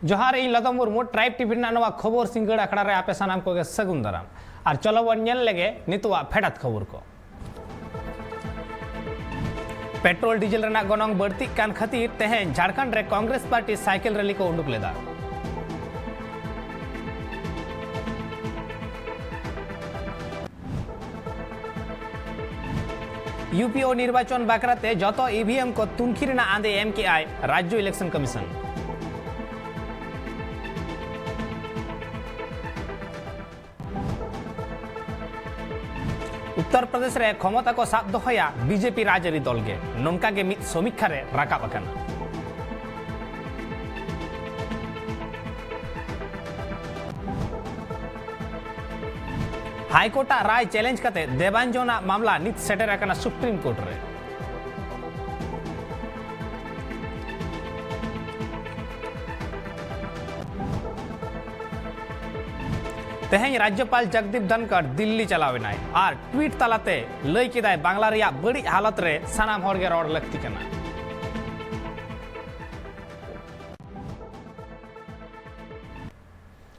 जोहार इन लता Murmu tribe TV नवा खबर सिंगड़ आखड़ा रे आपे सानाम को सगुन दाराम और चलो बन नेल लेगे नितुआ फेडात खबर को पेट्रोल डीजल रना गनंग बढ़ती कान खातिर तेहेन झारखंड रे कांग्रेस पार्टी साइकिल रैली को उडुक लेदा। यूपीओ निर्वाचन बाकराते जतो ईवीएम को तुनखी रेना आंदे एम के आई राज्य इलेक्शन कमीशन। उत्तर प्रदेश रे क्षमता को साब दोहया बीजेपी राजरी दल गे नोंका गे मित समीक्षा रे राकाब आकाना। हाईकोर्ट राय चैलेंज कते देवांजोना मामला नित सेटर आकाना सुप्रीम कोर्ट रे। तेहें राज्यपाल जगदीप धनखड़ दिल्ली चलावेनाय और ट्वीट तलाते लय केदाय बांग्ला रिया बड़ी हालत रे सानाम हर गे रोड लगती कना।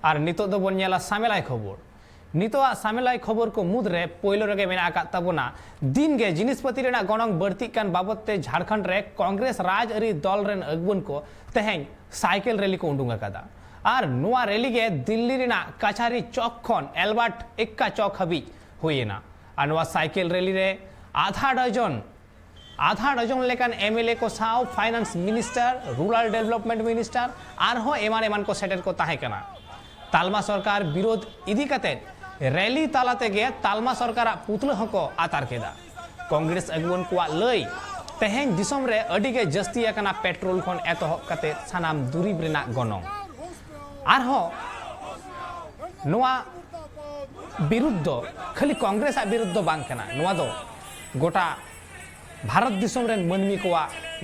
और नितो दो बनियाला सामेलाय खबर नितोआ सामेलाय खबर को मुद्रे पोइलो रगे मेना आका तबोना दिन गे जिनिसपति रेना गणंग बढ़ती कान बाबते झारखंड रे कांग्रेस राजआरी दल रेन अगुवन को तेहें साइकिल रैली को उडुंग आकादा और नुआ रैली गे दिल्ली रेना काछारी चौक खन एलबर्ट एक्का चौक हबी हुईना और नुआ साइकिल रैली रे आधा डजन लेकान एमएलए को साव finance minister rural development minister आरहो एमान एमान को सेटर को ताहे कना। तालमा सरकार विरोध इदी कते रैली तालाते गे तालमा सरकार पुतला हको आतार केदा। कांग्रेस अगुवन को लय तेहें दिसम रे अडी गे जस्ती आकना पेट्रोल खन एतहब कते सानाम दुरीब रेना गनंग आरहो नुआ विरुद्ध खाली कांग्रेस विरुद्ध बांग कना नुआ दो गोटा भारत दिसम रेन मनमी को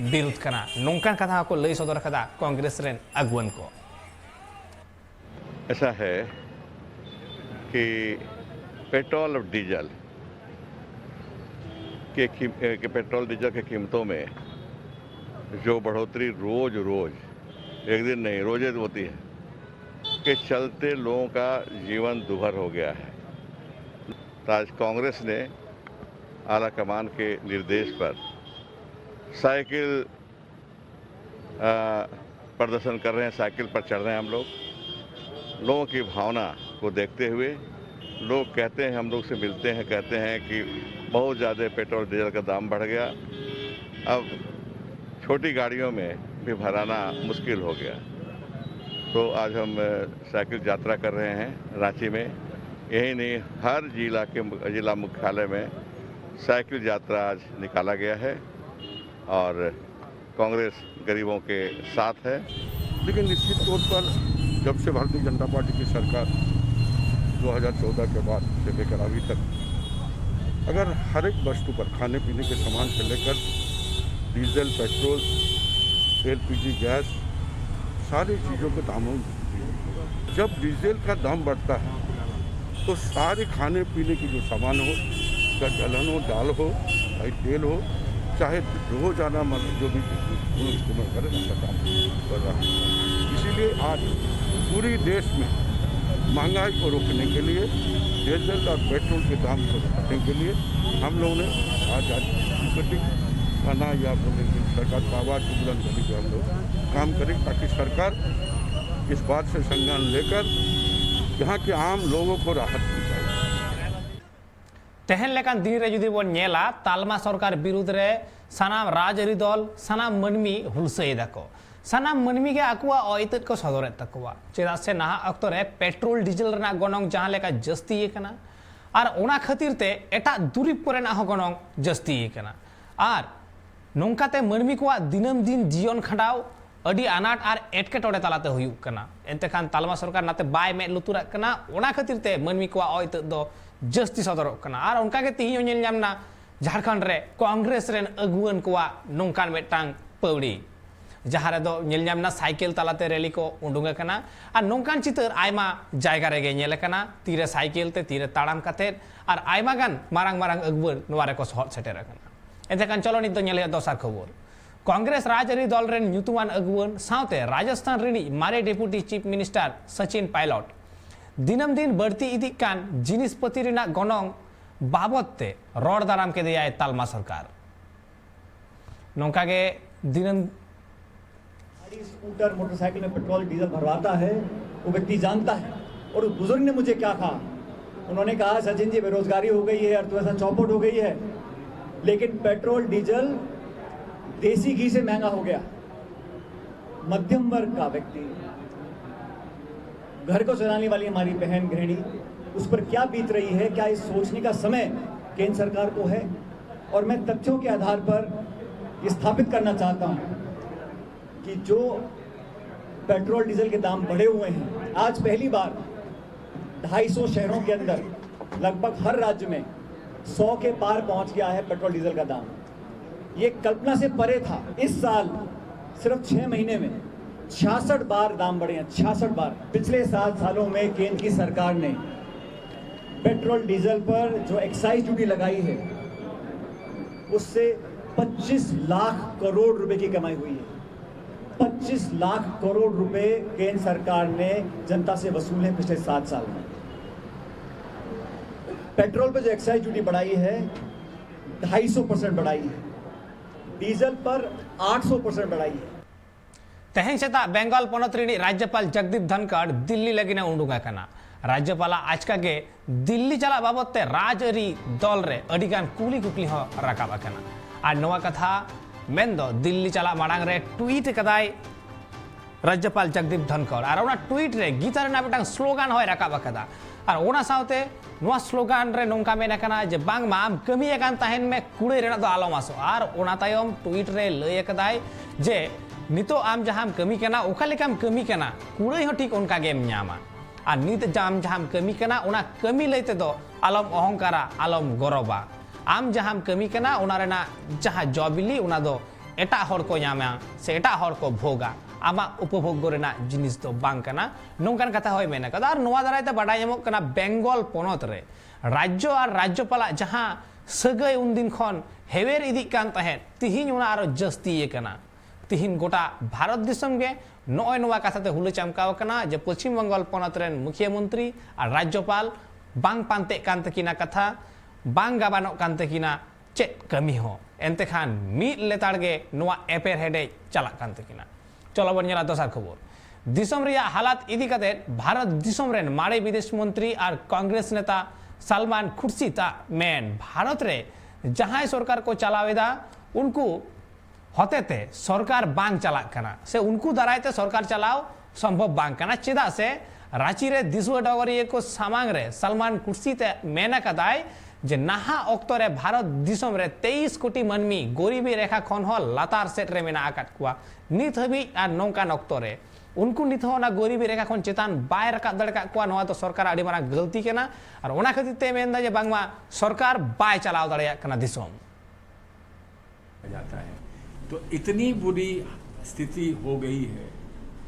विरुद्ध कना नोंकान कथा को लय सदर कदा कांग्रेस रेन अगुवन को। ऐसा है कि पेट्रोल और डीजल के पेट्रोल डीजल की कीमतों में जो बढ़ोतरी रोज एक दिन नहीं रोजे होती है के चलते लोगों का जीवन दुभर हो गया है। तो आज कांग्रेस ने आला कमान के निर्देश पर साइकिल प्रदर्शन कर रहे हैं, साइकिल पर चढ़ रहे हैं हम लोग। लोगों की भावना को देखते हुए लोग कहते हैं, हम लोग से मिलते हैं, कहते हैं कि बहुत ज़्यादा पेट्रोल डीजल का दाम बढ़ गया, अब छोटी गाड़ियों में भी भराना मुश्किल हो गया। तो आज हम साइकिल यात्रा कर रहे हैं रांची में। यही नहीं, हर जिला मुख्यालय में साइकिल यात्रा आज निकाला गया है और कांग्रेस गरीबों के साथ है। लेकिन निश्चित तौर पर जब से भारतीय जनता पार्टी की सरकार 2014 के बाद से लेकर अभी तक अगर हर एक वस्तु पर खाने पीने के सामान से लेकर डीजल, पेट्रोल, एलपीजी गैस सारी चीज़ों के दामों जब डीजल का दाम बढ़ता है तो सारे खाने पीने की जो सामान हो, चाहे दलहन हो, दाल हो, चाहे तेल हो, चाहे रोजाना जो भी इस्तेमाल करें उसका दाम बढ़ रहा है। इसीलिए आज पूरी देश में महंगाई को रोकने के लिए, डीजल और पेट्रोल के दाम को रोकने के लिए हम लोगों ने आज खाना या सरकार का आवाज़ को बुलंद करने के हम लोग काम करें ताकि सरकार इस बात से संज्ञान लेकर यहाँ के आम लोगों को राहत पहुँचाए। तेहन लेकान दिन रे जुदी बन नेला तालमा सरकार विरुद्ध रे सानाम राजआरी दल सानाम मनमी हुलसई दाको सानाम मनमी के आकुआ अइतत को सदर तकवा चेदा से नाहा अक्तो रे पेट्रोल डीजल रना गनंग जहां लेका जस्ती एकना और ओना खातिर ते एटा दुरीब कोरेना हो गनंग जस्ती एकना और नोंकाते मनमी को दिनम दिन जीवन खंडाव अडी अनाट और एटकेटोड़े तलाते हुयुक कना एंते खान तालमा सरकार नाते बाय में लुतुरा कना ओना खातिर ते मनमी को अइतत दो जस्ती सदरक कना और उनका के तिहियो नेल नामना झारखंड रे कांग्रेस रेन अगुवन को नोंकान मेटांग पौड़ी जहां रे दो नेल नामना साइकिल तलाते रैली को उडुंग कना और नोंकान चितर आयमा जायगा रे गे नेल कना तीरे साइकिल ते तीरे ताड़ाम कते और आयमा गान मारांग अगुवन नोवा रे को सहत सेटर कना एते खान चलो नित नेल दोसार खबर कांग्रेस राजआरी दल रेन ᱧᱩᱛᱩᱢᱟᱱ अगुवन साउते राजस्थान रिनी मारे deputy chief minister Sachin Pilot दिनम दिन बढ़ती इदी कान जिनिसपति रेना गनोंग बाबतते रोड दाराम के दिया तालमा सरकार नौका के दिनम स्कूटर मोटरसाइकिल में पेट्रोल डीजल भरवाता है वो व्यक्ति जानता है। और उस बुजुर्ग ने मुझे क्या कहा, उन्होंने कहा सचिन जी बेरोजगारी हो गई है, अर्थव्यवस्था चौपट हो गई है, लेकिन पेट्रोल डीजल देसी घी से महंगा हो गया। मध्यम वर्ग का व्यक्ति, घर को चलाने वाली हमारी बहन गृहिणी, उस पर क्या बीत रही है, क्या इस सोचने का समय केंद्र सरकार को है। और मैं तथ्यों के आधार पर ये स्थापित करना चाहता हूं कि जो पेट्रोल डीजल के दाम बढ़े हुए हैं, आज पहली बार 250 शहरों के अंदर लगभग हर राज्य में 100 के पार पहुंच गया है पेट्रोल डीजल का दाम। ये कल्पना से परे था। इस साल सिर्फ 6 महीने में 66 बार दाम बढ़े हैं, 66 बार। पिछले 7 सालों में केंद्र की सरकार ने पेट्रोल डीजल पर जो एक्साइज ड्यूटी लगाई है उससे 25 लाख करोड़ रुपए की कमाई हुई है। 25 लाख करोड़ रुपए केंद्र सरकार ने जनता से वसूले हैं पिछले 7 साल में। पेट्रोल पर जो एक्साइज ड्यूटी बढ़ाई है 250% बढ़ाई है, डीजल पर 800% बढ़ाई है। तेहें सेता बेंगल पनत रिनी राज्यपाल जगदीप धनखड़ दिल्ली लगिने उंडुगा कना। राज्यपाला आजका के दिल्ली चला बाबते राजआरी दल रे अडिगान कुली कुकली हो राकाबा कना। और नवा कथा मेंदो दिल्ली चला माड़ांग रे ट्वीट कदाय राज्यपाल जगदीप धनखड़ और ओना ट्वीट रे गीता रेना मिटांग स्लोगान होय राकाबा कदा। और ओना साउते नवा स्लोगान रे नोंका मेना कना जे बांग मा आम कमिया कान ताहेन में कुड़े रेना दो आलम आसो। और ओना तायम ट्वीट रे लय कदाय जे नितो आम जहां कमी कना ओखा लेकाम कमी कना कुड़े हो ठीक उनका गेम न्यामा। और नित जाम जहां कमी कना ओना कमी लैते दो आलम अहंकारा आलम गौरबा। आम जहां कमी कना ओना रेना जहां जॉबिली ओना दो एटा हर को न्यामा से एटा हर को भोगा आमा उपभोग रेना जिनिस दो बांग कना नोंकान कथा होय मेना कदा। और नोवा दारायते बाडाय ᱧᱟᱢᱚᱜ कना बेंगल पनत रे राज्य और राज्यपाला जहां सगय उनदिन खन हेवेर इदी कान ताहें तिहिन ओना आरो जस्ती कना। तिहिन गोटा भारत दिसम गे नय नोवा कथाते हुल चमकाव कना जे पश्चिम बंगाल पनत रेन मुख्यमंत्री और राज्यपाल बांग पानते कान तकिना कथा बांग गाबानो कान तकिना चेत कमी हो एनते खान मीट लेताड़ गे नोवा एपेर हेडे चला कान तकिना। चलो बन नेला दोसर खबर दिसम रिया हालात इदी कते भारत दिसम रेन मारे विदेश मंत्री और कांग्रेस नेता सलमान खुर्शीदा मेन भारत रे जहां सरकार को चलावेदा उनको हतेते सरकार बांग चला कना से उनको दारायते सरकार चलाओ संभव बांग कना। चेदा से रांची रे दिसुआ डगरिया को सामांग रे सलमान खुर्शीदा मेना कदाय जे नाहा ऑक्टो रे भारत दिसम रे 23 कोटी मानमी गरीबी रेखा खन हो लातार सेट रे मेना आकाट कुआ नित हबी आ नौकान ऑक्टो रे उनको नित हो ना गरीबी रेखा खन चेतान बाय रकाब दड़का कुआ नवा तो सरकार आडी मारा गलती केना। और ओना खातिर ते मेनदा जे बांगमा सरकार बाय चलाव दड़या कना दिसम जाता है। तो इतनी बुरी स्थिति हो गई है,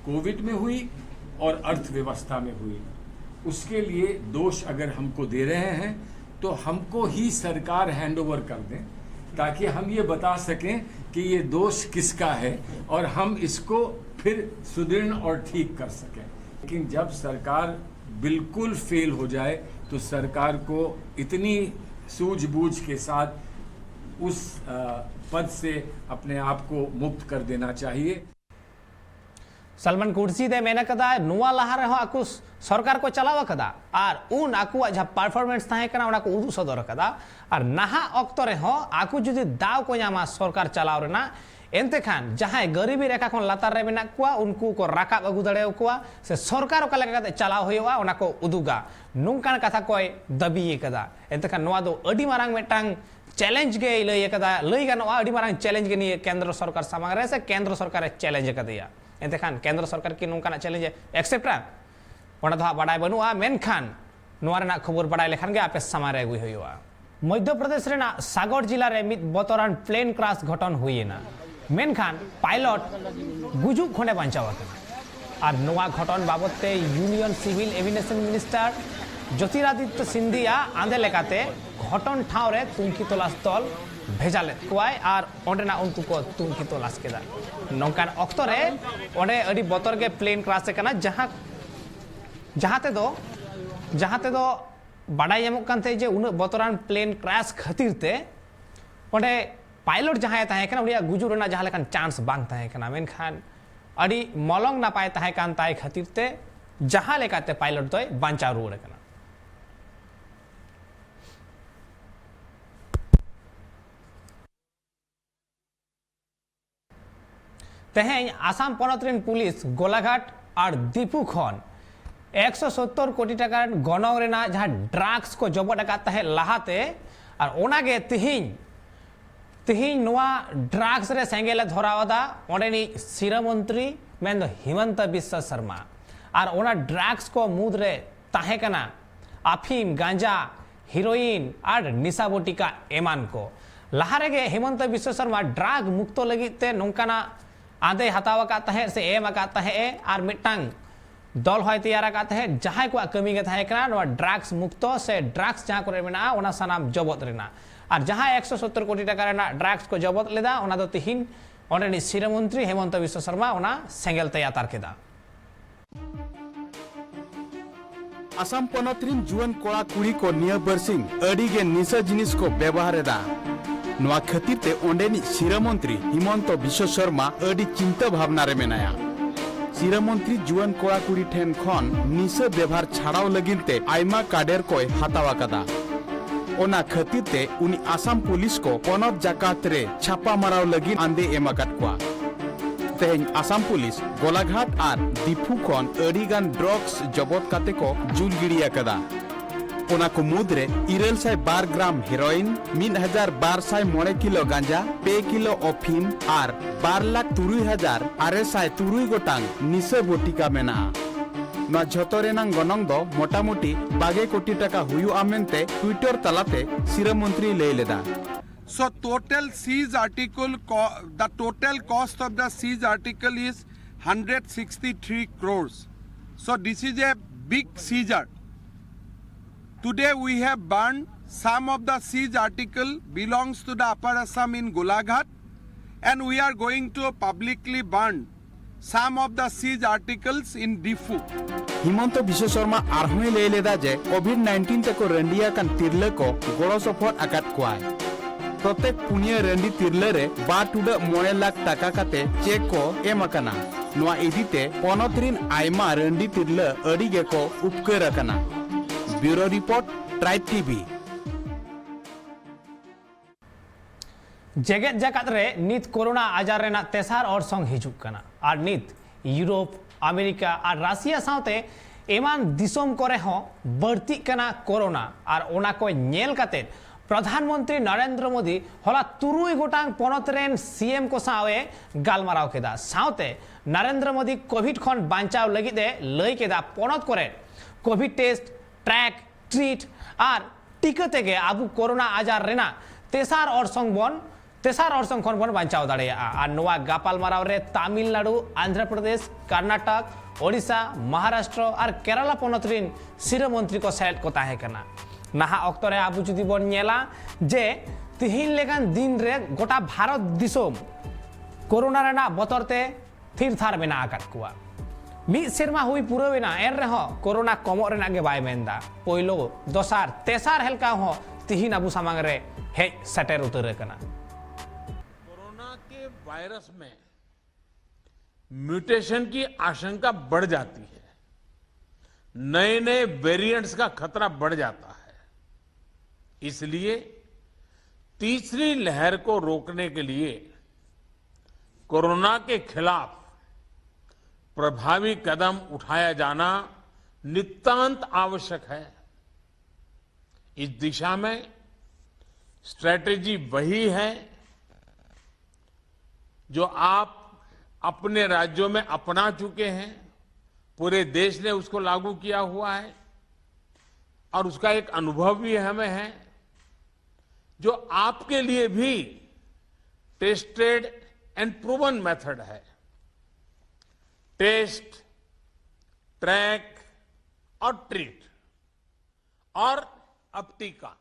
कोविड में हुई और अर्थव्यवस्था में हुई। उसके लिए दोष अगर हमको दे रहे हैं तो हमको ही सरकार हैंडओवर कर दें ताकि हम ये बता सकें कि ये दोष किसका है और हम इसको फिर सुदृढ़ और ठीक कर सकें। लेकिन जब सरकार बिल्कुल फेल हो जाए तो सरकार को इतनी सूझबूझ के साथ उस पद से अपने आप को मुक्त कर देना चाहिए। सलमान खुर्शीदा मेना कदा नुआ लहा रे आकु सरकार को चलावा कदा और उन आकुआ जहां परफॉर्मेंस ताहे कना ओना को उदु सदर कदा। और नाहा ऑक्तो रे हो आकु जुदी दाव को ᱧᱟᱢᱟ सरकार चलाव रेना एनते खान जहां गरीबी रेखा खन लातार रे मेना कुआ उनको को राकाब अगु दड़े कुआ से सरकार ओका लेका कते चलाव होयवा ओना को उदुगा नुंकान कथा कोय दबी कदा। एनते खान नोआ दो अडी मारांग मेटांग चैलेंज के लय कदा लय गानोआ अडी मारांग चैलेंज के निये केंद्र सरकार सामांग रे से केंद्र सरकार चैलेंज कदिया। एनते खान केंद्र सरकार की नोंकाना चैलेंज एक्सेप्टा ओना दो बाडाय बनुआ मेनखान नोआ रेना खबर बाडाय लेखान गे आपे सामारे अगुय होयवा। मध्य प्रदेश रेना सागर जिला रे मित बतरान प्लेन क्रैश घटन हुईना मेनखान पायलट गुजुक खने बांचावा और नोआ घटन बाबते union civil aviation minister Jyotiraditya Scindia आंदे लेकाते घटन ठाव रे तुंखी तलाश दल भेजा लेद कोवाय आर ओंडेना उनको को तुंखी तलाश केदा नौकान ऑक्तो रे ओंडे अडी बतर के प्लेन क्रैश कना जहाते दो बाडाय एमक कानते जे उन बतरान प्लेन क्रैश खातिर ते ओंडे पायलट जहां ताहे कना उनिया गुजुर ना जहां लेकान चांस बांग ताहे कना मेनखान अडी मलंग ना पाए ताहे कान ताय खातिर ते जहां लेकाते पायलट दोय बांचा रुड़ कना तेहें आसाम पनतरेन पुलिस गोलाघाट और दीपू खन 170 कोटी टाका गनंग रेना जहां ड्रग्स को जबत अकात ताहे लहाते और ओनागे तिहिं नोआ ड्रग्स रे सेंगेले धरावदा ओंडेनी सिरा मंत्री मेन हिमंत बिस्वा शर्मा और ओना ड्रग्स को मुद रे ताहे कना अफीम गांजा हिरोइन और निशा बटिका एमान को लहारे गे हिमंत बिस्वा शर्मा ड्रग मुक्त लगिते नोंकाना आदे हताव ताहे से एम ताहे और मिटांग दल होय तैयार ताहे जहां को कमी गे ताहे कना नोआ ड्रग्स मुक्त से ड्रग्स जहां करे मेना ओना सनाम जबत रेना और जहां 170 कोटी टाका रेना ड्रग्स को जबत लेदा ओना दो तिहिन ओंडेनी सिरा मंत्री हेमंत बिस्वा शर्मा ओना सेंगेल तैयार केदा आसाम पनतरिन जुआन कोड़ा कुड़ी को निया बरसिंग अड़ी गे निशा जिनिस को व्यवहार दा नोआ खातिर ते ओंडेनी सिरा मंत्री हिमंत बिस्वा शर्मा अड़ी चिंता भावना रे मेनाया सिरा मंत्री जुआन कोड़ा कुड़ी ठेन खन निशा व्यवहार छाड़ाव लगिन ते आयमा काडेर कोय हतावा कदा ओना खातिर ते उनी आसाम पुलिस को पनत जाकात रे छापा माराव लगिन आंदे एमाकात कोआ तेहें आसाम पुलिस गोलाघाट और दीपू खन अड़ीगान ड्रग्स जबत काते को जुल गिड़िया कदा ओना को मुद्रे 2 ग्राम हेरोइन 1209 किलो गांजा 2 किलो अफीम और 2,63,900 गोटांग निशा बटिका मेना ना झतो रेनांग गनंग दो मोटामोटी 2 कोटी टाका हुयु आमेनते ट्विटर तलाते सिरा मंत्री ले लेदा So total seized article, the total cost of the seized article is 163 crores. So this is a big seizure. Today we have burned some of the seized article belongs to the Upper Assam in Golaghat, and we are going to publicly burn some of the seized articles in Difu. Himanta Biswa Sharma आरहुए ले लेदा जे कोविड-19 ते को रंडिया कान तिरले को गोड़ो support आकात कोआय प्रत्येक पुनिया रेंडी तिरले रे 2.9 लाख टाका काते check को एमकाना नोआ इदिते पनतरिन आयमा रेंडी तिरले अड़ी गे को उपकर अकाना ब्यूरो रिपोर्ट ट्राइब टीवी जगत जाकात रे नित कोरोना आजार रेना तेसार और संग हिजुक कना और नित यूरोप अमेरिका और रशिया साथे एमान दिसोम करे हो बढ़ती कना कोरोना और ओना को नेल काते प्रधानमंत्री नरेंद्र मोदी हला 3 गोटांग पनतरेन सीएम को सावे गालमाराव केदा साथे नरेंद्र मोदी कोविड खन बांचाव लगिदे लई केदा पनत करे कोविड टेस्ट ट्रैक ट्रीट और टीका तेगे आबु कोरोना आजार रेना तेसार और संग खन बन बांचाव दाड़े और नोआ गापाल माराव रे तमिलनाडु आंध्र प्रदेश कर्नाटक ओडिशा महाराष्ट्र और केरला पनतरिन सिरा मंत्री को सेलेक्ट को ताहे कना नाहा अक्तो रे आबु जुदी बन नेला जे तिहिन लेगान दिन रे गोटा भारत दिसोम कोरोना रेना बतरते थिर थार बेना आकात कुआ मी सेरमा हुई पूरा बेना एन रे हो कोरोना कमो रेना गे बाय मेंदा पोइलो दोसार तेसार हेलका हो तिहिन आबु सामांग रे हे सटेर उतर कना कोरोना के वायरस में म्यूटेशन की आशंका बढ़ जाती है नए वेरिएंट्स का खतरा बढ़ जाता है इसलिए तीसरी लहर को रोकने के लिए कोरोना के खिलाफ प्रभावी कदम उठाया जाना नितांत आवश्यक है इस दिशा में स्ट्रैटेजी वही है जो आप अपने राज्यों में अपना चुके हैं पूरे देश ने उसको लागू किया हुआ है और उसका एक अनुभव भी हमें है जो आपके लिए भी टेस्टेड एंड प्रूवन मेथड है टेस्ट ट्रैक और ट्रीट और अब टीका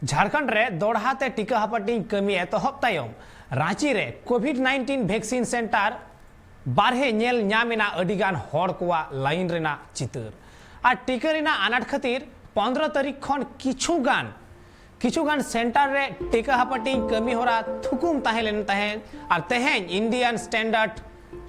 झारखंड रे दोड़हाते टीका हापाटिंग कमी एतहब तायम रांची रे कोविड-19 वैक्सीन सेंटर बारहे नेल ᱧᱟᱢᱮᱱᱟ अडिगान हर कोवा लाइन रेना चितर और टीका रेना आनाट खातिर 15 तारीख खन किछुगान सेंटर रे टीका हापाटिंग कमी होरा थुकुम ताहेलेन ताहेन और तेहेन इंडियन स्टैंडर्ड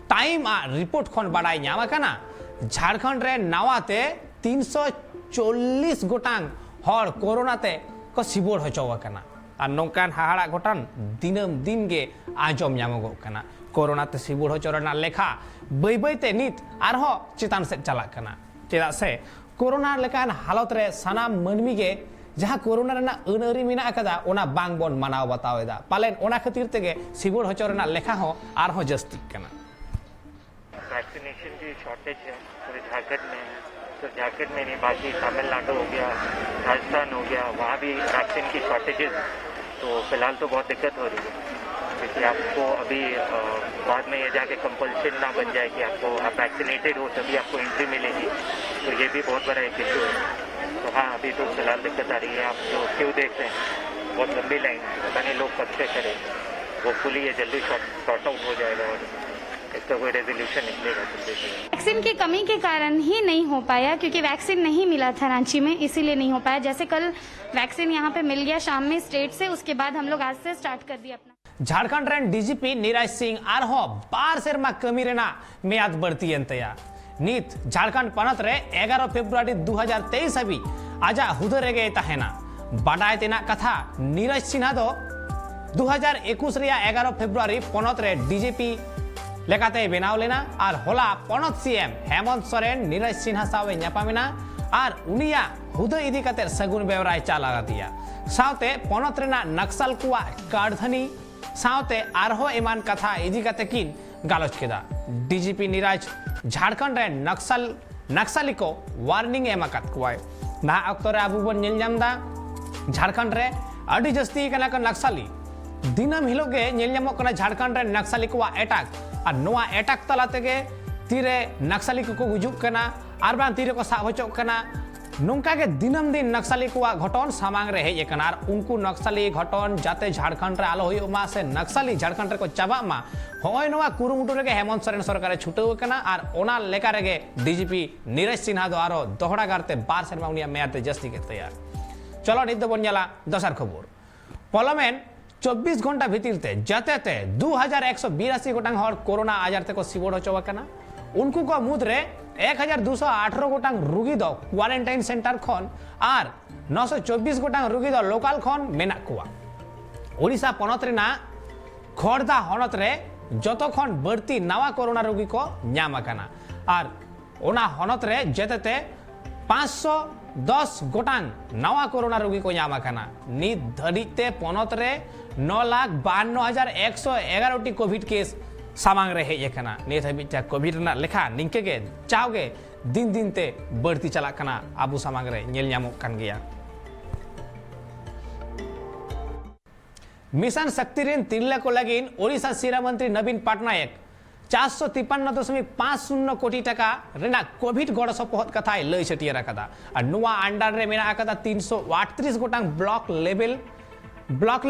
टाइम आ रिपोर्ट खन बाडाय ᱧᱟᱢ आकाना झारखंड रे नावाते 340 गोटांग हर कोरोना ते को सिबोर होचोवाकाना और नौकान हाहाड़ा घटन दिनम दिन गे आजम ᱧᱟᱢᱚᱜᱚᱜ ᱠᱟᱱᱟ कोरोना ते सिबोर होचोरना लेखा बई बईते नित आरहो चितान से चलाक कना चेदा से कोरोना लेकान हालत रे सानाम मनमी गे जहां कोरोना रेना अनअरी मेना अकदा ओना बांग बोन मानाव बतावेदा पालेन ओना खातिर तेगे सिबोर होचोरना लेखा हो आरहो जस्ती कना। वैक्सीनेशन की शॉर्टेज है पूरे झारखंड में है, तो झारखंड में नहीं बाकी तमिलनाडु हो गया, राजस्थान हो गया, वहाँ भी वैक्सीन की शॉर्टेजेस, तो फिलहाल तो बहुत दिक्कत हो रही है क्योंकि आपको अभी बाद में ये जाके कंपल्शन ना बन जाए कि आपको आप वैक्सीनेटेड हो तभी आपको एंट्री मिलेगी, तो ये भी बहुत बड़ा एक इशू है। तो हाँ अभी तो फिलहाल दिक्कत आ रही है। आप जो क्यों देख रहे हैं बहुत लंबी लाइन, पता नहीं लोग कब से करेंगे, होपफुली ये जल्दी शॉर्ट आउट हो जाएगा और इसका कोई रेजोल्यूशन निकलेगा। वैक्सीन की कमी के कारण ही नहीं हो पाया क्योंकि वैक्सीन नहीं मिला था रांची में, इसीलिए नहीं हो पाया। जैसे कल वैक्सीन यहाँ पे मिल गया शाम में स्टेट से, उसके बाद हम लोग आज से स्टार्ट कर दिया अपना। झारखंड रेन डीजीपी नीरज सिंह आरहो बार सेरमा कमी रेना मेयाद बढ़ती एंतया नित झारखंड पनत रे 11 फेब्रुआरी 2023 हबी आजा हुदर रेगे तहेना बाडाय तेना कथा नीरज सिन्हा दो 2021 रिया 11 फेब्रुआरी पनत रे डीजीपी लेकाते बेनाव लेना और होला पनत सीएम हेमंत सोरेन नीरज सिन्हा सावे ᱧᱟᱯᱟᱢᱮᱱᱟ और उनिया हुदर इदी कते सगुन बेवराय चाला दिया सावते पनत रेना नक्सल कुआ कारधनी सावते आरहो एमान कथा इदी कते किन गालोच केदा। डीजीपी नीरज झारखंड रे नक्सली को वार्निंग एम आकात कुआय ना अक्तो रे आबू बन नेल ᱧᱟᱢदा झारखंड रे अडी जस्ती कना का नक्सली दिनम हिलोगे नेल ᱧᱟᱢᱚᱜ कना झारखंड रे नक्सली को अटैक और नोआ अटैक तला तेगे तीरे नक्सली को गुजुक कना और बान तीरे को साब होचोक कना नोंका के दिनम दिन नक्सली को घटन सामांग रे हेज कना और उनको नक्सली घटन जाते झारखंड रे आलो होयो मा से नक्सली झारखंड रे को चाबा मा होय नोआ कुरुमुटु रे हेमंत सोरेन सरकार छुटो कना और ओना लेका रे डीजीपी नीरज सिन्हा दो आरो दोहरा गारते 12 सेरमा उनिया मेयाते जस्ती के तैयार। चलो नित दो बनियाला दसर खबर पार्लियामेंट 24 घंटा भीतर जते 2182 गोटांग हर कोरोना आजार ते को सिबोड़ होचोवा कना उनको को मुद्रे 1218 गोटांग रुगी दो क्वारंटाइन सेंटर खन और 924 गोटांग रुगी दो लोकल खन मेना कुआ। ओडिशा पनत रेना खोरदा हनत रे जतो खन बढ़ती नवा कोरोना रोगी को ᱧᱟᱢ आकाना और ओना हनत रे जतेते 510 गोटांग नवा कोरोना रोगी को ᱧᱟᱢ आकाना नित धड़ीते पनत रे 9,52,111 टी कोविड केस सामांग रे हेज कना नित हबिटा कोविड ना लेखा निंके गे चावगे दिन दिन ते बढ़ती चला कना आबू सामांग रे नेल ᱧᱟᱢᱚᱜ कान गया। मिशन शक्ति रेन तिरले को लगिन ओडिशा शिरा मंत्री नवीन पटनायक 453.50 कोटी टाका रेना कोविड गड़ सपोहत कथा लई छटिया रखदा और नुआ अंडर रे मेना कदा 338 गोटांग ब्लॉक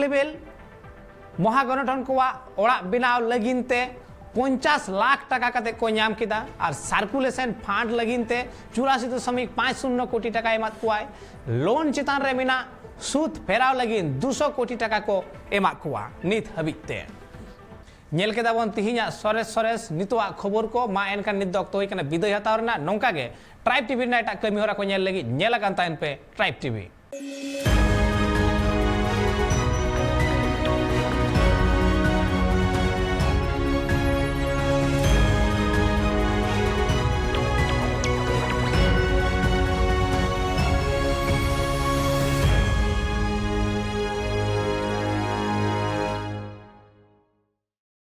लेवल महागणठन को ओड़ा बनाव लगिनते 50 लाख टाका कते को ᱧᱟᱢ किदा और सर्कुलेशन फंड लगिनते 84.50 कोटी टाका एमात कुआय लोन चितान रे मेना सूद फेराव लगिन 200 कोटी टाका को एमा कुआ नित हबिते नेल केदा बन तिहिया सरेस नितोआ खबर को मा एनका नित दक्तो होय कना विदय हतावरना नोंका गे ट्राइब टीवी ना एटा कमी होरा को नेल लगी नेला कान ताइन पे ट्राइब टीवी।